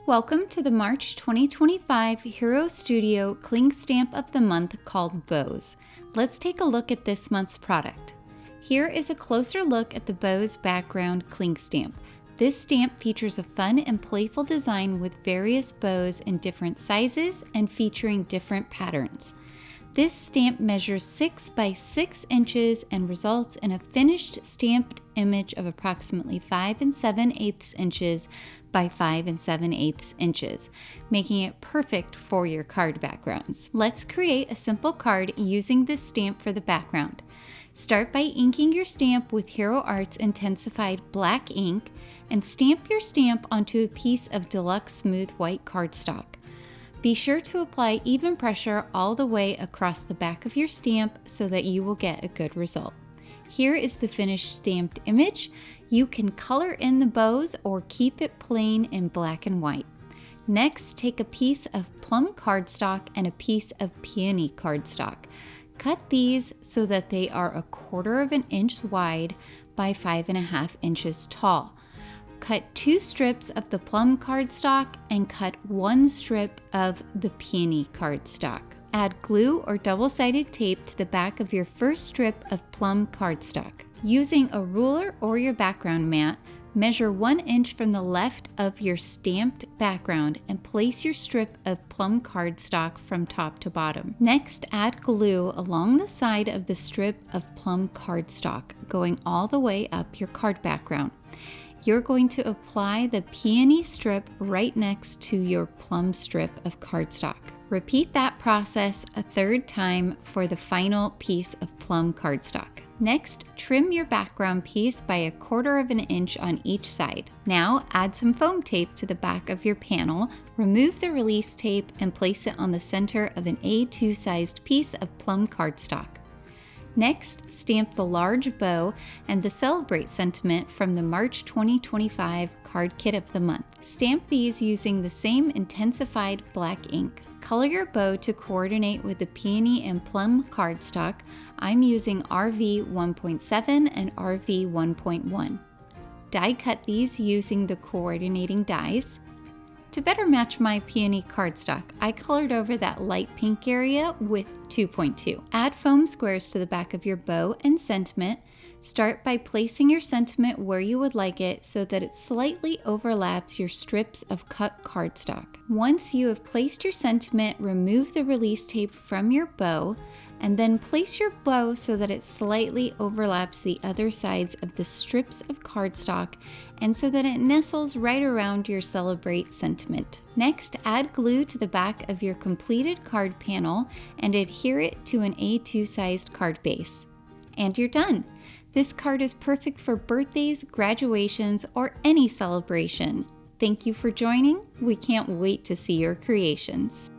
Welcome to the March 2025 Hero Studio Cling Stamp of the Month called Bows. Let's take a look at this month's product. Here is a closer look at the Bows background cling stamp. This stamp features a fun and playful design with various bows in different sizes and featuring different patterns. This stamp measures 6 by 6 inches and results in a finished stamped image of approximately 5 7/8 inches by 5 7/8 inches, making it perfect for your card backgrounds. Let's create a simple card using this stamp for the background. Start by inking your stamp with Hero Arts Intensified Black ink and stamp your stamp onto a piece of deluxe smooth white cardstock. Be sure to apply even pressure all the way across the back of your stamp so that you will get a good result. Here is the finished stamped image. You can color in the bows or keep it plain in black and white. Next, take a piece of plum cardstock and a piece of peony cardstock. Cut these so that they are 1/4 inch wide by 5.5 inches tall. Cut 2 strips of the plum cardstock and cut 1 strip of the peony cardstock. Add glue or double-sided tape to the back of your first strip of plum cardstock. Using a ruler or your background mat, measure 1 inch from the left of your stamped background and place your strip of plum cardstock from top to bottom. Next, add glue along the side of the strip of plum cardstock, going all the way up your card background. You're going to apply the peony strip right next to your plum strip of cardstock. Repeat that process a 3rd time for the final piece of plum cardstock. Next, trim your background piece by 1/4 inch on each side. Now, add some foam tape to the back of your panel, remove the release tape, and place it on the center of an A2 sized piece of plum cardstock. Next, stamp the large bow and the Celebrate sentiment from the March 2025 Card Kit of the Month. Stamp these using the same intensified black ink. Color your bow to coordinate with the peony and plum cardstock. I'm using RV 1.7 and RV 1.1. Die cut these using the coordinating dies. To better match my peony cardstock, I colored over that light pink area with 2.2. Add foam squares to the back of your bow and sentiment. Start by placing your sentiment where you would like it so that it slightly overlaps your strips of cut cardstock. Once you have placed your sentiment, remove the release tape from your bow and then place your bow so that it slightly overlaps the other sides of the strips of cardstock and so that it nestles right around your Celebrate sentiment. Next, add glue to the back of your completed card panel and adhere it to an A2 sized card base. And you're done! This card is perfect for birthdays, graduations, or any celebration. Thank you for joining. We can't wait to see your creations.